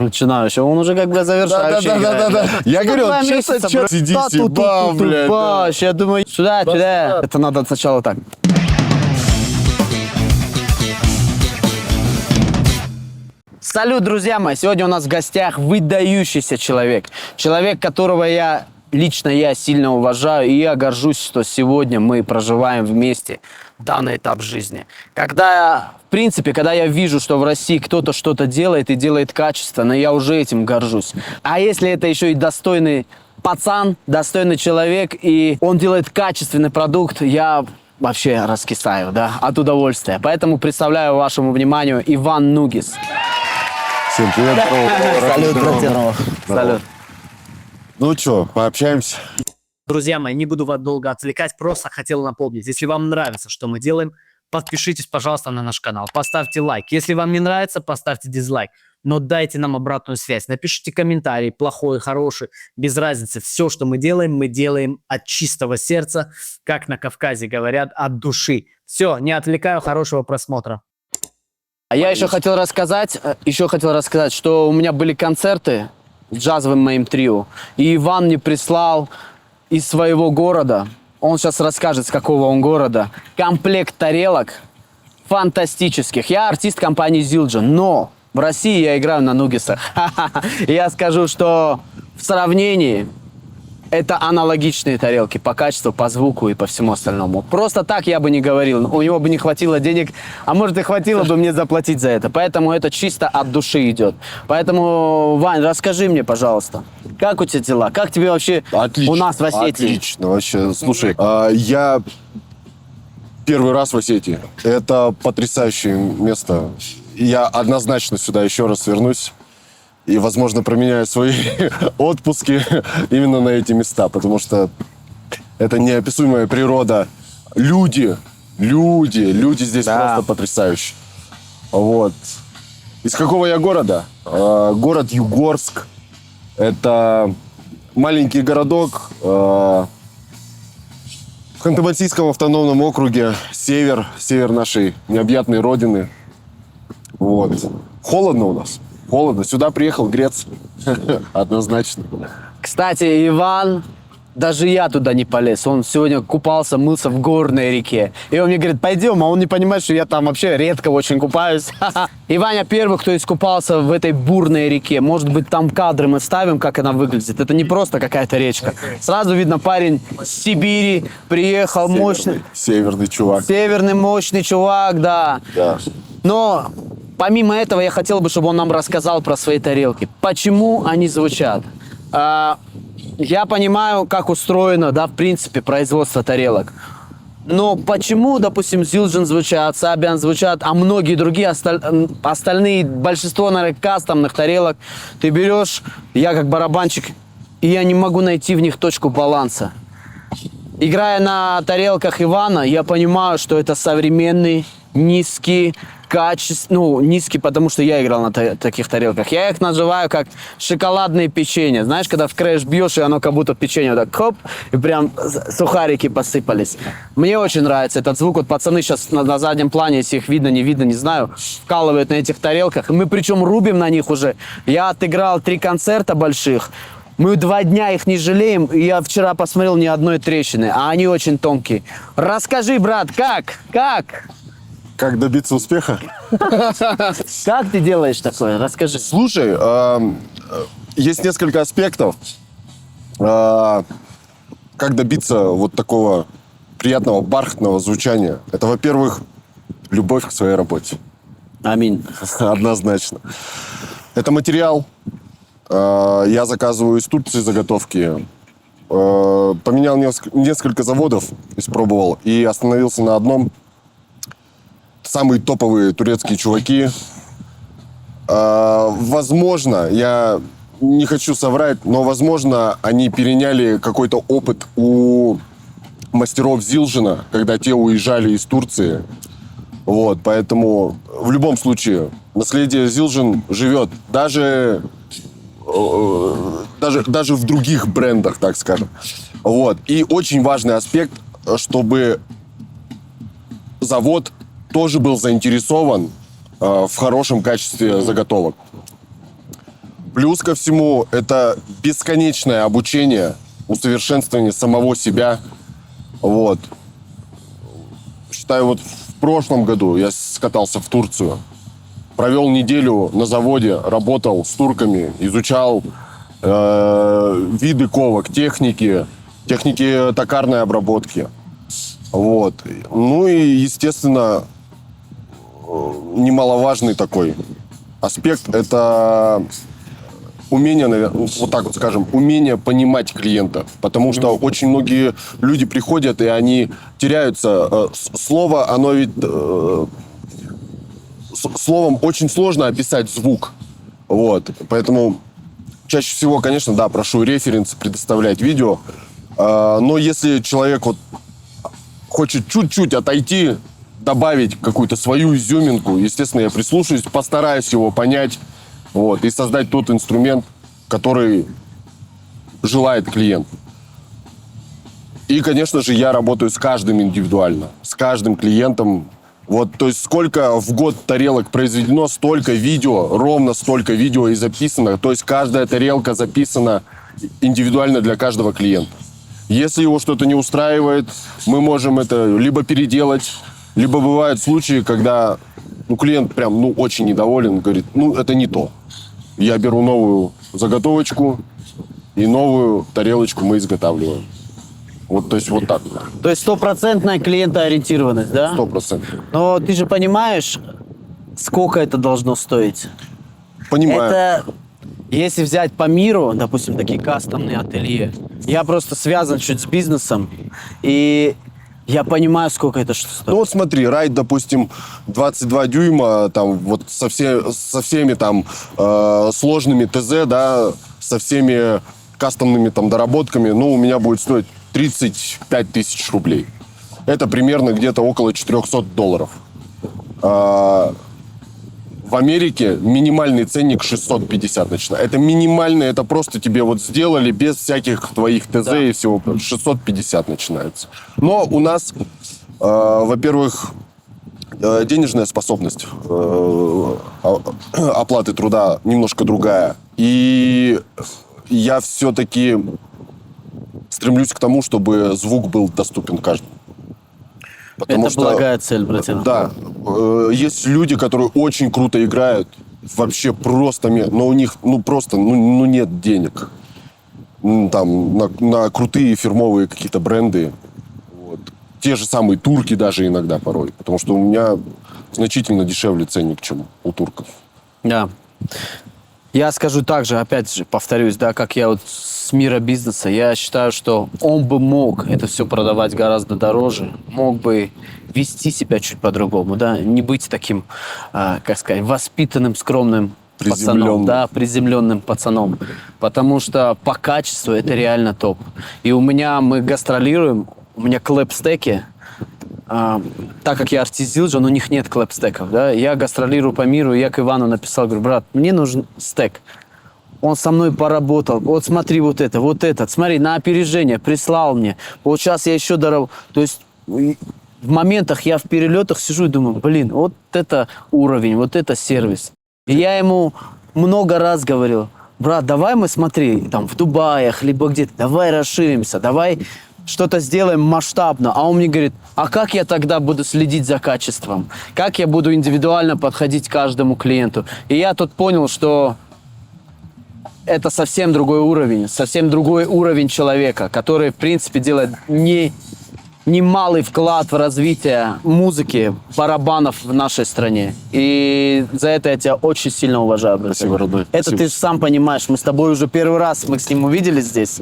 Начинающий. Он уже как бы завершающий. Да. Я говорю, Два честно, месяца, чё, сидите, бам, блядь. Да. Я думаю, сюда. Это надо сначала так. Салют, друзья мои! Сегодня у нас в гостях выдающийся человек. Человек, которого лично я сильно уважаю, и я горжусь, что сегодня мы проживаем вместе данный этап жизни. Когда я вижу, что в России кто-то что-то делает и делает качественно, я уже этим горжусь. А если это еще и достойный пацан, достойный человек, и он делает качественный продукт, я вообще раскисаю, да, от удовольствия. Поэтому представляю вашему вниманию Иван Нугис. Всем привет, Салют, братья. Салют. Ну что, пообщаемся? Друзья мои, не буду вас долго отвлекать, просто хотел напомнить, если вам нравится, что мы делаем, подпишитесь, пожалуйста, на наш канал, поставьте лайк. Если вам не нравится, поставьте дизлайк, но дайте нам обратную связь, напишите комментарий, плохой, хороший, без разницы. Все, что мы делаем от чистого сердца, как на Кавказе говорят, от души. Все, не отвлекаю, хорошего просмотра. А я еще хотел рассказать, что у меня были концерты с джазовым моим трио, и Иван мне прислал из своего города, он сейчас расскажет, с какого он города, комплект тарелок фантастических. Я артист компании Zildjian, но в России я играю на нугисах. Я скажу, что в сравнении это аналогичные тарелки по качеству, по звуку и по всему остальному. Просто так я бы не говорил. У него бы не хватило денег, а может и хватило бы мне заплатить за это. Поэтому это чисто от души идет. Поэтому, Вань, расскажи мне, пожалуйста, как у тебя дела? Как тебе вообще Отлично, у нас в Осетии? Отлично, вообще. Слушай, я первый раз в Осетии. Это потрясающее место. Я однозначно сюда еще раз вернусь. И, возможно, променяю свои отпуски именно на эти места, потому что это неописуемая природа. Люди здесь просто потрясающие. Вот. Из какого я города? Город Югорск. Это маленький городок в Ханты-Мансийском автономном округе, север нашей необъятной родины. Вот. Холодно у нас. Холодно. Сюда приехал греться. Однозначно. Кстати, Иван, даже я туда не полез. Он сегодня купался, мылся в горной реке. И он мне говорит, пойдем, а он не понимает, что я там вообще редко очень купаюсь. И Ваня первый, кто искупался в этой бурной реке. Может быть, там кадры мы ставим, как она выглядит. Это не просто какая-то речка. Сразу видно, парень с Сибири приехал, мощный. Северный чувак. Северный мощный чувак, да. Да. Но помимо этого я хотел бы, чтобы он нам рассказал про свои тарелки. Почему они звучат? Я понимаю, как устроено, да, в принципе, производство тарелок. Но почему, допустим, Zildjian звучат, Sabian звучат, а многие другие остальные, большинство, наверное, кастомных тарелок, ты берешь, я как барабанщик, и я не могу найти в них точку баланса. Играя на тарелках Ивана, я понимаю, что это современный, низкий, низкий, потому что я играл на таких тарелках. Я их называю как шоколадные печенья. Знаешь, когда в крэш бьешь, и оно как будто печенье вот так хоп, и прям сухарики посыпались. Мне очень нравится этот звук. Вот пацаны сейчас на заднем плане, если их видно, не знаю, вкалывают на этих тарелках. И мы причем рубим на них уже. Я отыграл 3 концерта больших. Мы 2 дня их не жалеем. И я вчера посмотрел ни одной трещины, а они очень тонкие. Расскажи, брат, как? Как добиться успеха? Как ты делаешь такое? Расскажи. Слушай, есть несколько аспектов. Как добиться вот такого приятного бархатного звучания? Это, во-первых, любовь к своей работе. Аминь. Однозначно. Это материал. Я заказываю из Турции заготовки. Поменял несколько заводов, испробовал, и остановился на одном. Самые топовые турецкие чуваки. Возможно, я не хочу соврать, но, возможно, они переняли какой-то опыт у мастеров Zildjian, когда те уезжали из Турции. Вот, поэтому в любом случае наследие Zildjian живет даже в других брендах, так скажем. Вот. И очень важный аспект, чтобы завод тоже был заинтересован в хорошем качестве заготовок. Плюс ко всему, это бесконечное обучение, усовершенствование самого себя. Вот. Считаю, вот в прошлом году я скатался в Турцию. Провел неделю на заводе, работал с турками, изучал виды ковок, техники токарной обработки. Вот. Ну и, естественно, немаловажный такой аспект – это умение, наверное, вот так вот скажем, умение понимать клиента. Потому что очень многие люди приходят, и они теряются. Слово, оно ведь... Словом очень сложно описать звук. Вот. Поэтому чаще всего, конечно, да, прошу референсы предоставлять видео. Но если человек вот хочет чуть-чуть отойти, добавить какую-то свою изюминку, естественно, я прислушаюсь, постараюсь его понять, вот, и создать тот инструмент, который желает клиент. И, конечно же, я работаю с каждым индивидуально, с каждым клиентом. Вот, то есть сколько в год тарелок произведено, столько видео, ровно столько видео и записано. То есть каждая тарелка записана индивидуально для каждого клиента. Если его что-то не устраивает, мы можем это либо переделать, либо бывают случаи, когда клиент прям очень недоволен, говорит, это не то. Я беру новую заготовочку и новую тарелочку мы изготавливаем. Вот, то есть вот так. То есть стопроцентная клиентоориентированность, да? 100%. Но ты же понимаешь, сколько это должно стоить? Понимаю. Это, если взять по миру, допустим, такие кастомные ателье, я просто связан чуть с бизнесом, и я понимаю, сколько это стоит. Ну вот смотри, райд, допустим, 22 дюйма, там вот со всеми там сложными ТЗ, да, со всеми кастомными там доработками, у меня будет стоить 35 тысяч рублей. Это примерно где-то около $400. В Америке минимальный ценник 650 начинается. Это минимальный, это просто тебе вот сделали без всяких твоих ТЗ и всего. 650 начинается. Но у нас, во-первых, денежная способность оплаты труда немножко другая. И я все-таки стремлюсь к тому, чтобы звук был доступен каждому. Потому это благая цель, братья. Да. Есть люди, которые очень круто играют, вообще просто, но у них просто нет денег. Там на крутые фирмовые какие-то бренды. Вот. Те же самые турки даже иногда порой. Потому что у меня значительно дешевле ценник, чем у турков. Да. Я скажу также, опять же, повторюсь, да, как я вот с мира бизнеса, я считаю, что он бы мог это все продавать гораздо дороже, мог бы вести себя чуть по-другому, да, не быть таким, как сказать, воспитанным, скромным пацаном, да, приземленным пацаном, потому что по качеству это реально топ. И мы гастролируем, у меня клэп-стеки, так как я артизилджан, у них нет клэп-стеков, да, я гастролирую по миру, я к Ивану написал, говорю, брат, мне нужен стек. Он со мной поработал, вот смотри, вот этот, смотри, на опережение прислал мне, вот сейчас я еще дорогу, то есть в моментах я в перелетах сижу и думаю, вот это уровень, вот это сервис. И я ему много раз говорил, брат, давай мы, смотри, там в Дубаях, либо где-то, давай расширимся, давай что-то сделаем масштабно. А он мне говорит, а как я тогда буду следить за качеством? Как я буду индивидуально подходить к каждому клиенту? И я тут понял, что это совсем другой уровень человека, который, в принципе, делает немалый вклад в развитие музыки, барабанов в нашей стране. И за это я тебя очень сильно уважаю, брат. Спасибо, родной. Это Спасибо. ты же сам понимаешь, мы с тобой уже первый раз, мы с ним увиделись здесь,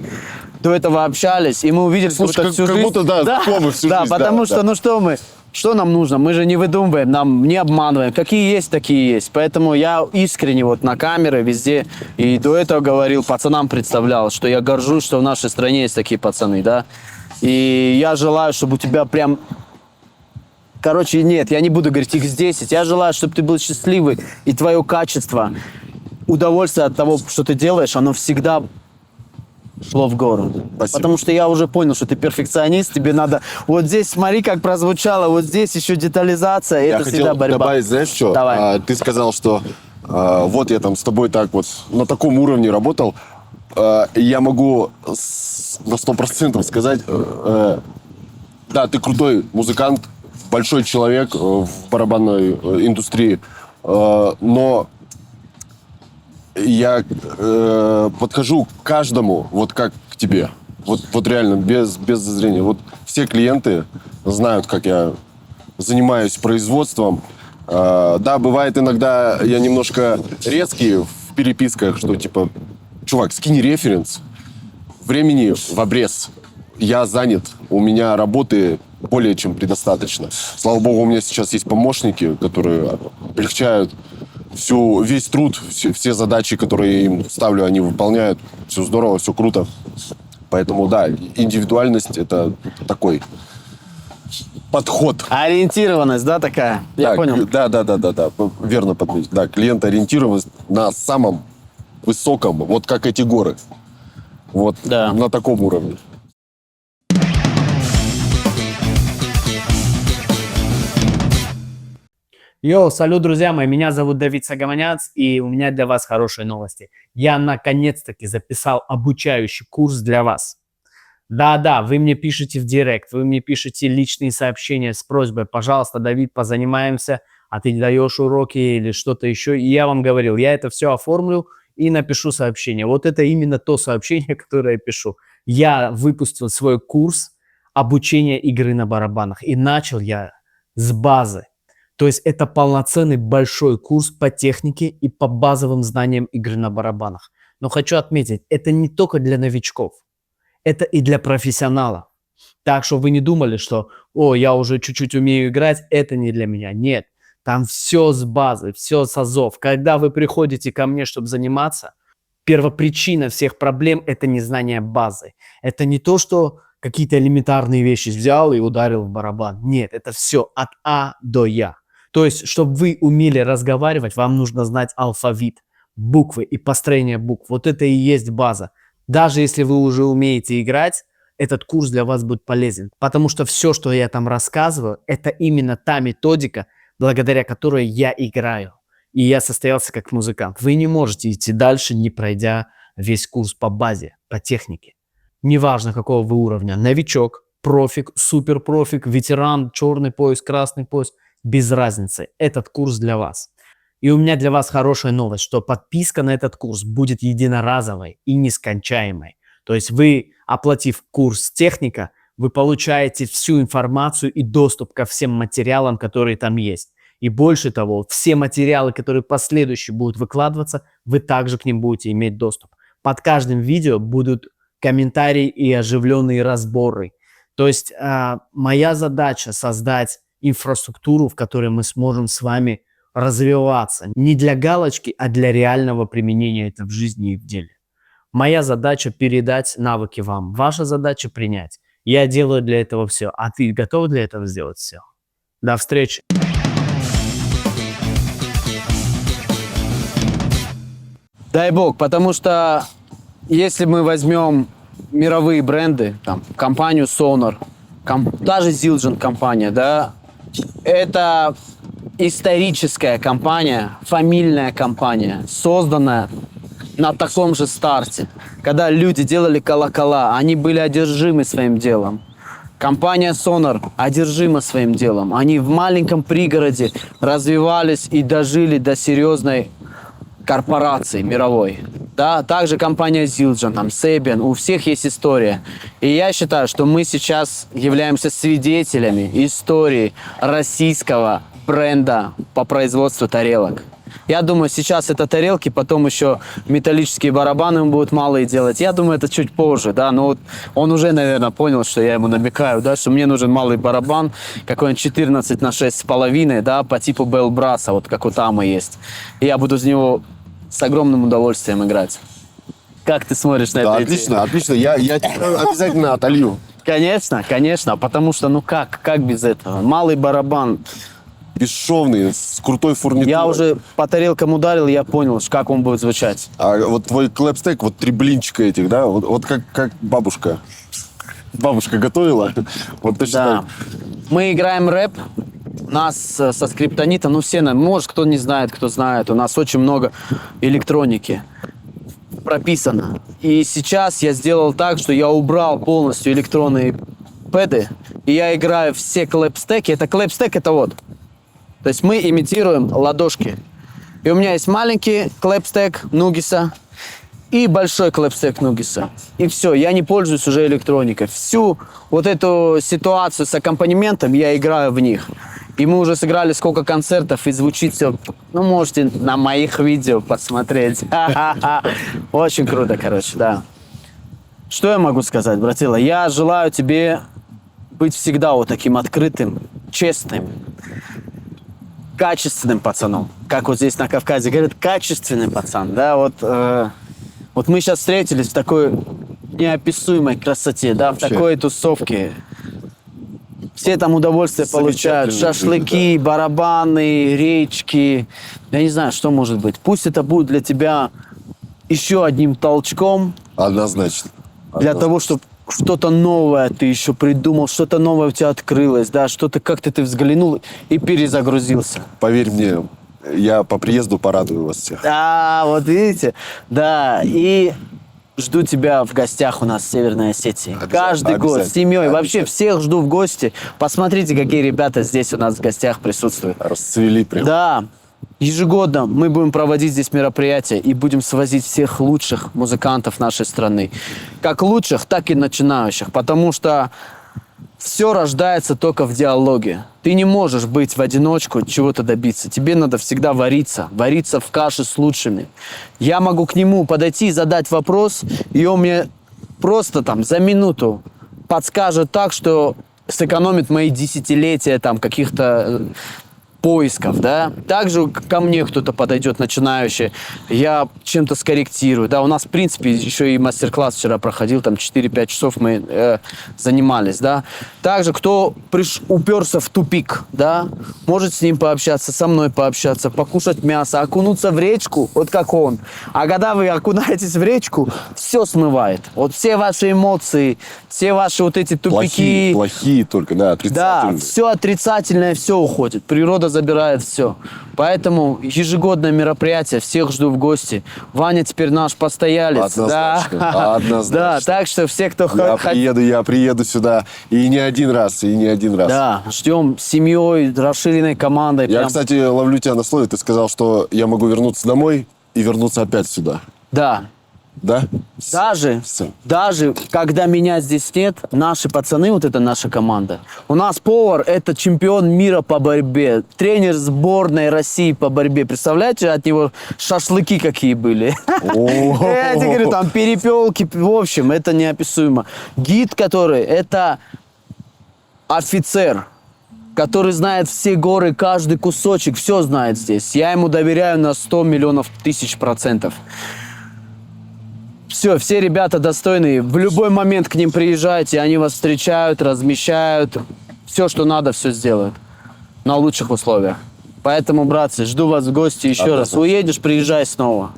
до этого общались, и мы увиделись Слушай, всю как жизнь. будто, да, знакомы всю да, жизнь, потому да, что, да. что нам нужно? Мы же не выдумываем, нам не обманываем. Какие есть, такие есть. Поэтому я искренне вот на камеры везде, и до этого говорил, пацанам представлял, что я горжусь, что в нашей стране есть такие пацаны, да. И я желаю, чтобы у тебя прям... Короче, нет, я не буду говорить X10. Я желаю, чтобы ты был счастливый, и твое качество, удовольствие от того, что ты делаешь, оно всегда шло в гору. Спасибо. Потому что я уже понял, что ты перфекционист, тебе надо... Вот здесь, смотри, как прозвучало, вот здесь еще детализация, Я это всегда хотел борьба. добавить, знаешь что? Давай. Ты сказал, что вот я там с тобой так вот на таком уровне работал, я могу на 100% сказать, да, ты крутой музыкант, большой человек в барабанной индустрии, но я подхожу к каждому вот как к тебе. Вот реально, без зазрения. Вот все клиенты знают, как я занимаюсь производством. Да, бывает иногда я немножко резкий в переписках, что типа, чувак, скинь референс, времени в обрез. Я занят, у меня работы более чем предостаточно. Слава богу, у меня сейчас есть помощники, которые облегчают весь труд, все задачи, которые я им ставлю, они выполняют. Все здорово, все круто. Поэтому, да, индивидуальность — это такой подход. Ориентированность, да, такая? Я понял. Да, верно подметил. Да, клиентоориентированность на самом высоком, вот как эти горы. Вот Да. на таком уровне. Йоу, салют, друзья мои, меня зовут Давид Сагаманяц, и у меня для вас хорошие новости. Я наконец-таки записал обучающий курс для вас. Да, вы мне пишете в директ, вы мне пишете личные сообщения с просьбой, пожалуйста, Давид, позанимаемся, а ты даешь уроки или что-то еще. И я вам говорил, я это все оформлю и напишу сообщение. Вот это именно то сообщение, которое я пишу. Я выпустил свой курс обучения игры на барабанах, и начал я с базы. То есть это полноценный большой курс по технике и по базовым знаниям игры на барабанах. Но хочу отметить, это не только для новичков, это и для профессионалов. Так что вы не думали, что я уже чуть-чуть умею играть, это не для меня. Нет, там все с базы, все с азов. Когда вы приходите ко мне, чтобы заниматься, первопричина всех проблем – это незнание базы. Это не то, что какие-то элементарные вещи взял и ударил в барабан. Нет, это все от А до Я. То есть, чтобы вы умели разговаривать, вам нужно знать алфавит, буквы и построение букв. Вот это и есть база. Даже если вы уже умеете играть, этот курс для вас будет полезен. Потому что все, что я там рассказываю, это именно та методика, благодаря которой я играю. И я состоялся как музыкант. Вы не можете идти дальше, не пройдя весь курс по базе, по технике. Неважно, какого вы уровня. Новичок, профик, суперпрофик, ветеран, черный пояс, красный пояс. Без разницы. Этот курс для вас. И у меня для вас хорошая новость, что подписка на этот курс будет единоразовой и нескончаемой. То есть вы, оплатив курс техника, вы получаете всю информацию и доступ ко всем материалам, которые там есть. И больше того, все материалы, которые последующие будут выкладываться, вы также к ним будете иметь доступ. Под каждым видео будут комментарии и оживленные разборы. То есть моя задача создать инфраструктуру, в которой мы сможем с вами развиваться. Не для галочки, а для реального применения это в жизни и в деле. Моя задача передать навыки вам. Ваша задача принять. Я делаю для этого все. А ты готов для этого сделать все? До встречи. Дай бог, потому что если мы возьмем мировые бренды, там, компанию Sonar, даже Zildjian компания, да, это историческая компания, фамильная компания, созданная на таком же старте. Когда люди делали колокола, они были одержимы своим делом. Компания Sonar одержима своим делом. Они в маленьком пригороде развивались и дожили до серьезной корпорации мировой. Да, также компания Zildjian, там, Sabian, у всех есть история. И я считаю, что мы сейчас являемся свидетелями истории российского бренда по производству тарелок. Я думаю, сейчас это тарелки, потом еще металлические барабаны будут малые делать. Я думаю, это чуть позже, да, но вот он уже, наверное, понял, что я ему намекаю, да, что мне нужен малый барабан, какой-нибудь 14 на 6,5, да, по типу Bell Brass, вот как у Тамы есть. И я буду с него с огромным удовольствием играть. Как ты смотришь на это? Отлично, отлично. Я обязательно отолью. Конечно, конечно, потому что, ну как без этого? Малый барабан. Бесшовный, с крутой фурнитурой. Я уже по тарелкам ударил, я понял, как он будет звучать. А вот твой клэпстек, вот 3 блинчика этих, да? Вот как бабушка. Бабушка готовила. Вот точно Да. так. Мы играем рэп, У нас со скриптонитом, ну все, может, кто не знает, кто знает, у нас очень много электроники прописано. И сейчас я сделал так, что я убрал полностью электронные пэды, и я играю все клэпстеки. Это клэпстек, это вот. То есть мы имитируем ладошки. И у меня есть маленький клэпстек Нугиса и большой клэпстек Нугиса. И все, я не пользуюсь уже электроникой. Всю вот эту ситуацию с аккомпанементом я играю в них. И мы уже сыграли сколько концертов, и звучит все, ну, можете на моих видео посмотреть. Очень круто, короче, да. Что я могу сказать, братила? Я желаю тебе быть всегда вот таким открытым, честным, качественным пацаном. Как вот здесь на Кавказе говорят, качественный пацан, да, вот. Вот мы сейчас встретились в такой неописуемой красоте, да, в такой тусовке. Все там удовольствие получают. Шашлыки, барабаны, речки. Я не знаю, что может быть. Пусть это будет для тебя еще одним толчком. Однозначно. Для того, чтобы что-то новое ты еще придумал, что-то новое у тебя открылось, да, что-то как-то ты взглянул и перезагрузился. Поверь мне, я по приезду порадую вас всех. А, вот видите? Да, и жду тебя в гостях у нас в Северной Осетии. Каждый год с семьей. Вообще всех жду в гости. Посмотрите, какие ребята здесь у нас в гостях присутствуют. Расцвели прям. Да, ежегодно мы будем проводить здесь мероприятия и будем свозить всех лучших музыкантов нашей страны. Как лучших, так и начинающих. Потому что все рождается только в диалоге. Ты не можешь быть в одиночку, чего-то добиться. Тебе надо всегда вариться в каше с лучшими. Я могу к нему подойти и задать вопрос, и он мне просто там за минуту подскажет так, что сэкономит мои десятилетия там каких-то поисков, да. Также ко мне кто-то подойдет, начинающий, я чем-то скорректирую, да. У нас, в принципе, еще и мастер-класс вчера проходил, там 4-5 часов мы занимались, да. Также, кто уперся в тупик, да, может с ним пообщаться, со мной пообщаться, покушать мясо, окунуться в речку, вот как он. А когда вы окунаетесь в речку, все смывает. Вот все ваши эмоции, все ваши вот эти тупики. Плохие только, да, отрицательные. Да, все отрицательное, все уходит. Природа забирает все. Поэтому ежегодное мероприятие, всех жду в гости. Ваня теперь наш постоялец. Однозначно, да. однозначно. Да, так что все, кто Я приеду сюда и не один раз, и не один раз. Да, ждем с семьей, расширенной командой. Я, прям. кстати, ловлю тебя на слове. Ты сказал, что я могу вернуться домой и вернуться опять сюда. Да. Да? Даже, Всё. когда меня здесь нет, наши пацаны, вот это наша команда. У нас повар – это чемпион мира по борьбе, тренер сборной России по борьбе. Представляете, от него шашлыки какие были? Я тебе говорю, там перепелки, в общем, это неописуемо. Гид, который – это офицер, который знает все горы, каждый кусочек, все знает здесь. Я ему доверяю на 100 миллионов тысяч %. Все ребята достойные. В любой момент к ним приезжайте, они вас встречают, размещают. Все, что надо, все сделают. На лучших условиях. Поэтому, братцы, жду вас в гости еще раз. Уедешь, приезжай снова.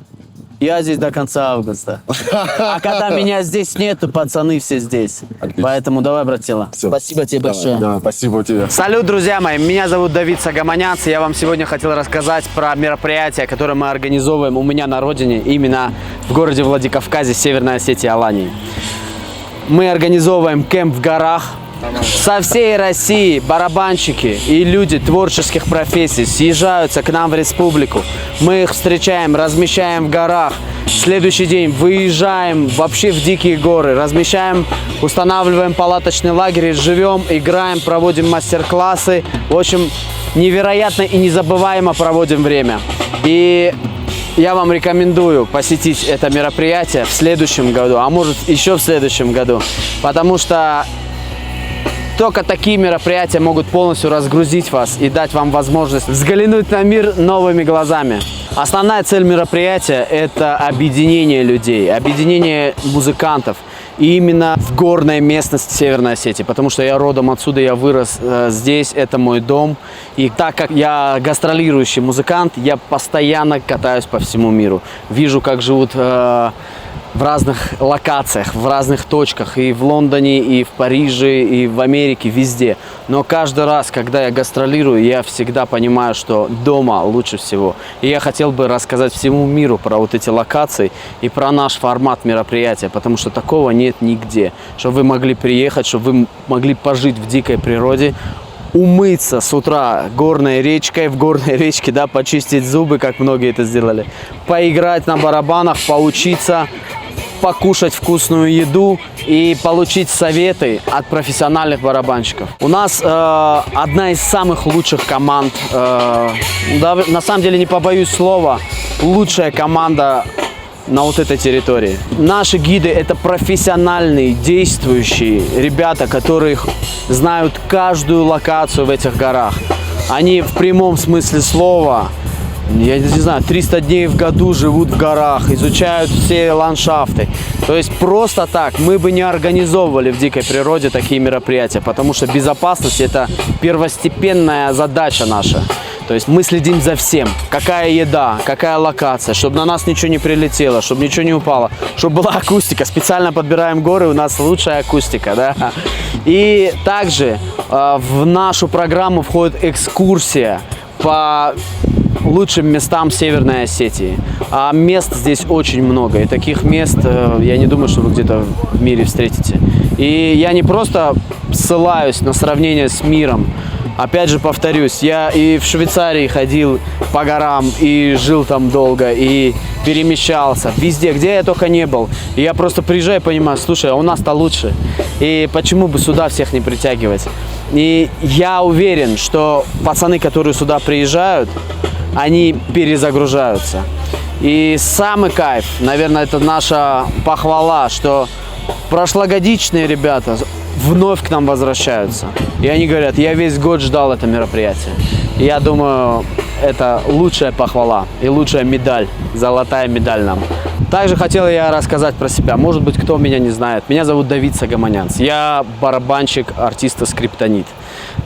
Я здесь до конца августа. А когда меня здесь нету, пацаны все здесь. Отлично. Поэтому давай, братила. Всё. Спасибо тебе большое. Да, спасибо тебе. Салют, друзья мои! Меня зовут Давид Сагаманяц, и я вам сегодня хотел рассказать про мероприятие, которое мы организовываем у меня на родине, именно в городе Владикавказе, Северной Осетии, Алании. Мы организовываем кемп в горах. Со всей России барабанщики и люди творческих профессий съезжаются к нам в республику. Мы их встречаем, размещаем в горах. Следующий день выезжаем вообще в дикие горы, размещаем, устанавливаем палаточный лагерь, живем, играем, проводим мастер-классы. В общем, невероятно и незабываемо проводим время. И я вам рекомендую посетить это мероприятие в следующем году, а может еще в следующем году, потому что только такие мероприятия могут полностью разгрузить вас и дать вам возможность взглянуть на мир новыми глазами. Основная цель мероприятия – это объединение людей, объединение музыкантов. И именно в горной местности Северной Осетии, потому что я родом отсюда, я вырос здесь, это мой дом. И так как я гастролирующий музыкант, я постоянно катаюсь по всему миру. Вижу, как живут в разных локациях, в разных точках, и в Лондоне, и в Париже, и в Америке, везде. Но каждый раз, когда я гастролирую, я всегда понимаю, что дома лучше всего. И я хотел бы рассказать всему миру про вот эти локации и про наш формат мероприятия, потому что такого нет нигде. Чтобы вы могли приехать, чтобы вы могли пожить в дикой природе, умыться с утра горной речкой, в горной речке, да, почистить зубы, как многие это сделали, поиграть на барабанах, поучиться, покушать вкусную еду и получить советы от профессиональных барабанщиков. У нас одна из самых лучших команд, да, на самом деле не побоюсь слова, лучшая команда на вот этой территории. Наши гиды — это профессиональные, действующие ребята, которые знают каждую локацию в этих горах. Они в прямом смысле слова, я не знаю, 300 дней в году живут в горах, изучают все ландшафты. То есть просто так мы бы не организовывали в дикой природе такие мероприятия, потому что безопасность — это первостепенная задача наша. То есть мы следим за всем. Какая еда, какая локация, чтобы на нас ничего не прилетело, чтобы ничего не упало, чтобы была акустика. Специально подбираем горы, у нас лучшая акустика, да. И также в нашу программу входит экскурсия по лучшим местам Северной Осетии. А мест здесь очень много. И таких мест, я не думаю, что вы где-то в мире встретите. И я не просто ссылаюсь на сравнение с миром. Опять же повторюсь, я и в Швейцарии ходил по горам, и жил там долго, и перемещался. Везде, где я только не был. И я просто приезжаю и понимаю, слушай, а у нас-то лучше. И почему бы сюда всех не притягивать? И я уверен, что пацаны, которые сюда приезжают, они перезагружаются. И самый кайф, наверное, это наша похвала, что прошлогодичные ребята вновь к нам возвращаются. И они говорят, я весь год ждал это мероприятие. И я думаю, это лучшая похвала и лучшая медаль, золотая медаль нам. Также хотел я рассказать про себя. Может быть, кто меня не знает. Меня зовут Давид Сагаманянц. Я барабанщик артиста Скриптонит.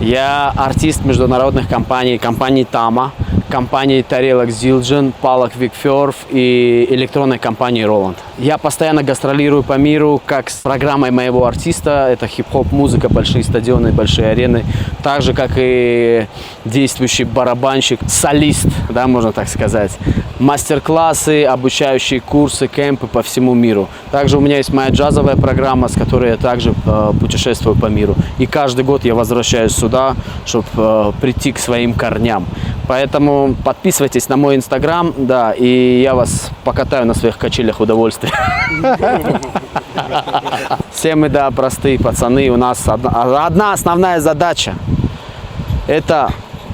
Я артист международных компаний, компании Tama, компании Тарелок Zildjian, Палок Викферв и электронной компании Roland. Я постоянно гастролирую по миру, как с программой моего артиста. Это хип-хоп, музыка, большие стадионы, большие арены. Так же, как и действующий барабанщик, солист, да, можно так сказать. Мастер-классы, обучающие курсы, кемпы по всему миру. Также у меня есть моя джазовая программа, с которой я также путешествую по миру. И каждый год я возвращаюсь сюда, чтобы прийти к своим корням. Поэтому подписывайтесь на мой инстаграм, да, и я вас покатаю на своих качелях удовольствия. Все мы, да, простые пацаны. У нас одна основная задача – это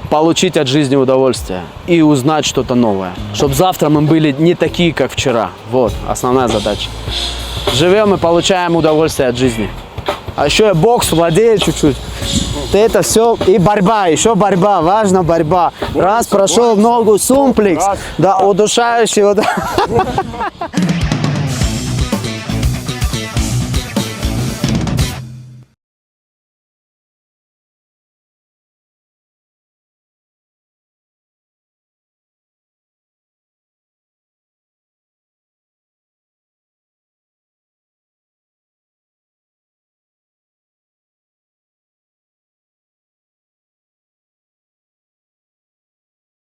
получить от жизни удовольствие и узнать что-то новое. Чтобы завтра мы были не такие, как вчера. Вот основная задача. Живем и получаем удовольствие от жизни. А еще я бокс владею чуть-чуть. Это все. И борьба, еще борьба. Важно борьба. Раз, прошел ногу, сумплекс. Да, удушающий. Вот.